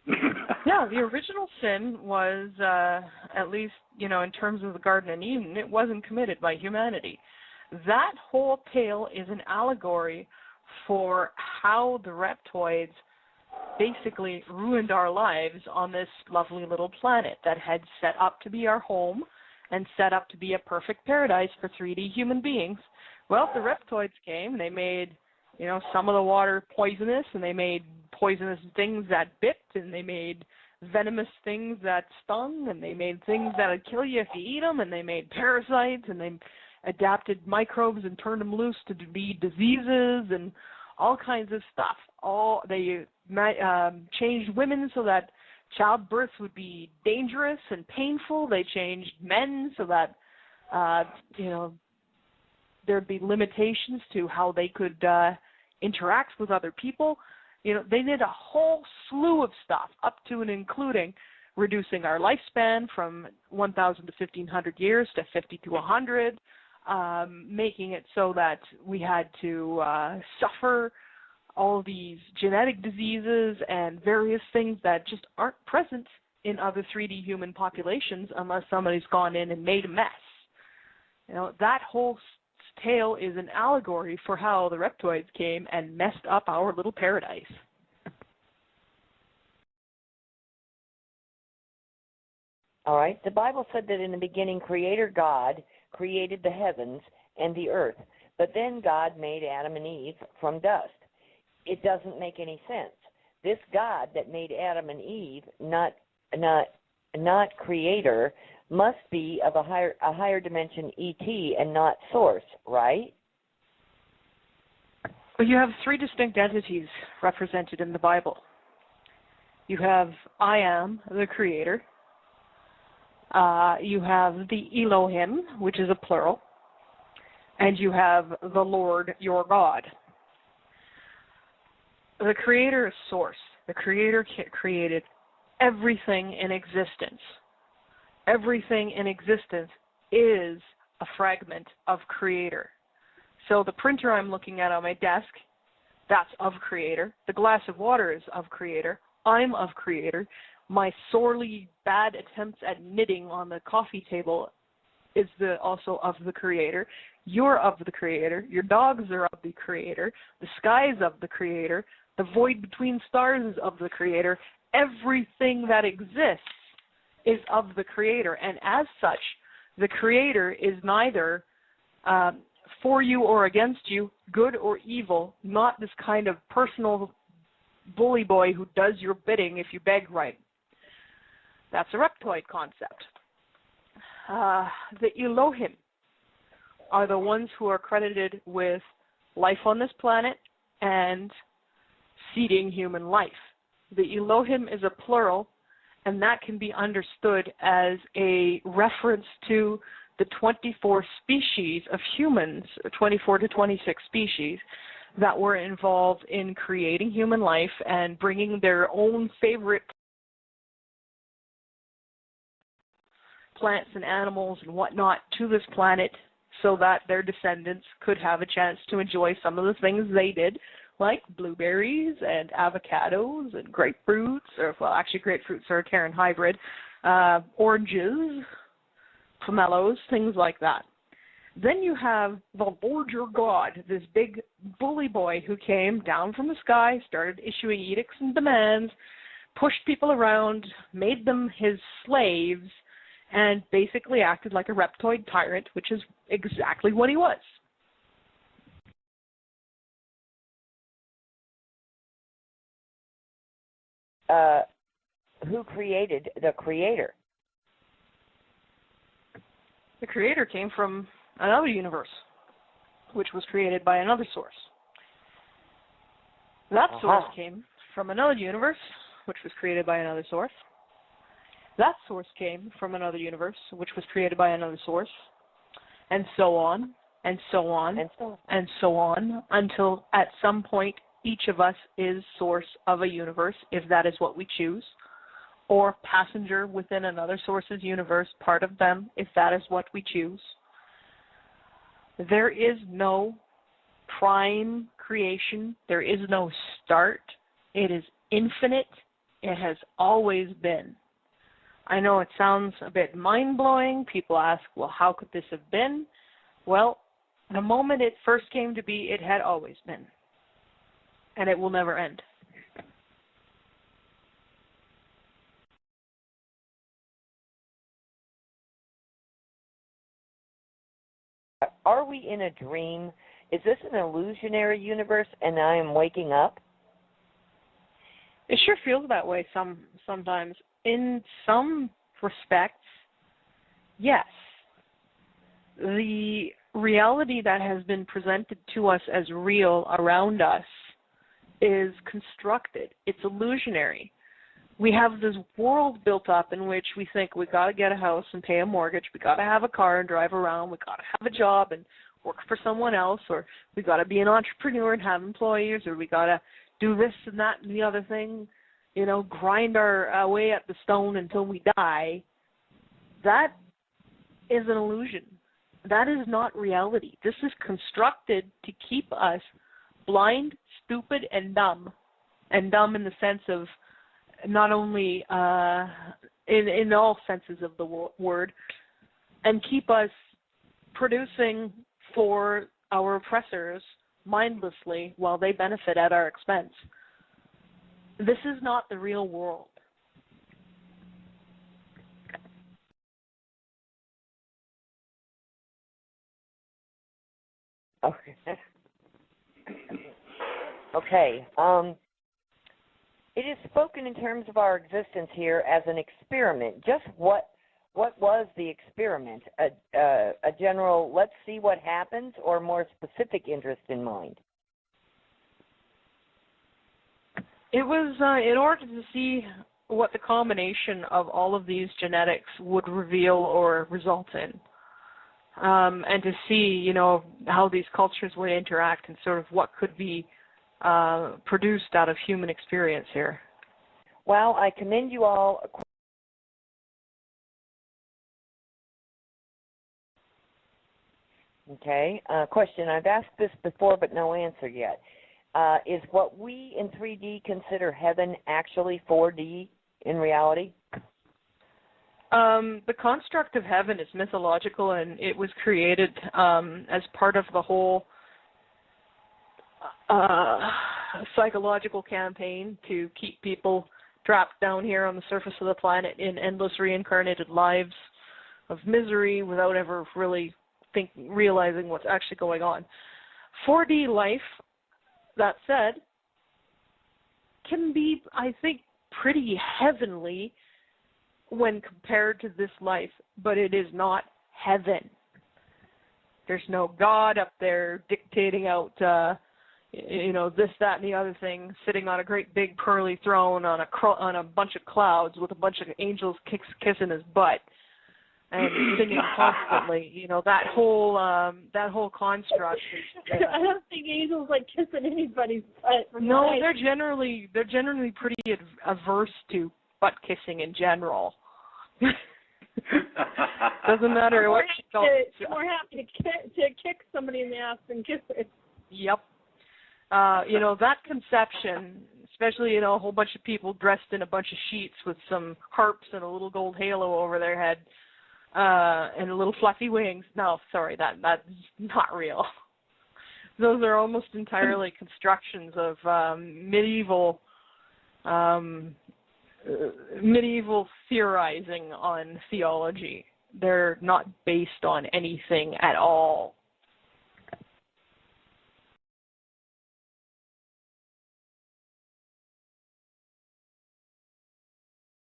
Yeah, the original sin was, at least, in terms of the Garden of Eden, it wasn't committed by humanity. That whole tale is an allegory for how the reptoids basically ruined our lives on this lovely little planet that had set up to be our home and set up to be a perfect paradise for 3D human beings. Well, the reptoids came, they made, some of the water poisonous, and they made poisonous things that bit, and they made venomous things that stung, and they made things that would kill you if you eat them, and they made parasites, and they adapted microbes and turned them loose to be diseases and all kinds of stuff. They changed women so that childbirth would be dangerous and painful. They changed men so that, there'd be limitations to how they could interact with other people. They did a whole slew of stuff, up to and including reducing our lifespan from 1,000 to 1,500 years to 50 to 100, making it so that we had to suffer all these genetic diseases and various things that just aren't present in other 3D human populations unless somebody's gone in and made a mess. That whole tale is an allegory for how the reptoids came and messed up our little paradise. All right. The Bible said that in the beginning, Creator God created the heavens and the earth, but then God made Adam and Eve from dust. It doesn't make any sense. This God that made Adam and Eve, not Creator, must be of a higher dimension, ET, and not source, right? Well, you have three distinct entities represented in the Bible. You have I am, the Creator. You have the Elohim, which is a plural. And you have the Lord, your God. The Creator is source. The Creator created everything in existence. Everything in existence is a fragment of Creator. So the printer I'm looking at on my desk, that's of Creator. The glass of water is of Creator. I'm of Creator. My sorely bad attempts at knitting on the coffee table is also of the Creator. You're of the Creator. Your dogs are of the Creator. The sky is of the Creator. The void between stars is of the Creator. Everything that exists is of the Creator, and as such, the Creator is neither for you or against you, good or evil, not this kind of personal bully boy who does your bidding if you beg right. That's a reptoid concept. The Elohim are the ones who are credited with life on this planet and seeding human life. The Elohim is a plural, and that can be understood as a reference to the 24 species of humans, 24 to 26 species, that were involved in creating human life and bringing their own favorite plants and animals and whatnot to this planet so that their descendants could have a chance to enjoy some of the things they did, like blueberries and avocados and grapefruits, actually grapefruits are a Karen hybrid, oranges, pomelos, things like that. Then you have the Lord your God, this big bully boy who came down from the sky, started issuing edicts and demands, pushed people around, made them his slaves, and basically acted like a reptoid tyrant, which is exactly what he was. Who created the Creator? The Creator came from another universe, which was created by another source. That source came from another universe, which was created by another source. That source came from another universe, which was created by another source, and so on, and so on, and so on, until at some point each of us is source of a universe, if that is what we choose, or passenger within another source's universe, part of them, if that is what we choose. There is no prime creation. There is no start. It is infinite. It has always been. I know it sounds a bit mind-blowing. People ask, well, how could this have been? Well, the moment it first came to be, it had always been. And it will never end. Are we in a dream? Is this an illusionary universe and I am waking up? It sure feels that way sometimes. In some respects, yes. The reality that has been presented to us as real around us is constructed. It's illusionary. We have this world built up in which we think we got to get a house and pay a mortgage, we got to have a car and drive around, we got to have a job and work for someone else, or we got to be an entrepreneur and have employees, or we got to do this and that and the other thing, grind our way at the stone until we die. That is an illusion. That is not reality. This is constructed to keep us blind, stupid, and dumb. And dumb in the sense of not only in all senses of the word, and keep us producing for our oppressors mindlessly while they benefit at our expense. This is not the real world. Okay. Okay. It is spoken in terms of our existence here as an experiment. Just what was the experiment? A general, let's see what happens, or more specific interest in mind? It was in order to see what the combination of all of these genetics would reveal or result in. And to see, how these cultures would interact and sort of what could be produced out of human experience here. Well, I commend you all. Okay, question. I've asked this before, but no answer yet. Is what we in 3D consider heaven actually 4D in reality? The construct of heaven is mythological, and it was created as part of the whole psychological campaign to keep people trapped down here on the surface of the planet in endless reincarnated lives of misery without ever really realizing what's actually going on. 4D life, that said, can be, I think, pretty heavenly when compared to this life, but it is not heaven. There's no God up there dictating out, this, that, and the other thing, sitting on a great big pearly throne on a bunch of clouds with a bunch of angels kissing his butt and singing constantly. That whole construct. I don't think angels like kissing anybody's butt. No, they're generally pretty averse to butt kissing in general. Doesn't matter what you call it. More happy to kick somebody in the ass than kiss it. Yep. That conception, especially, a whole bunch of people dressed in a bunch of sheets with some harps and a little gold halo over their head, and little fluffy wings. No, sorry, that's not real. Those are almost entirely constructions of medieval theorizing on theology. They're not based on anything at all.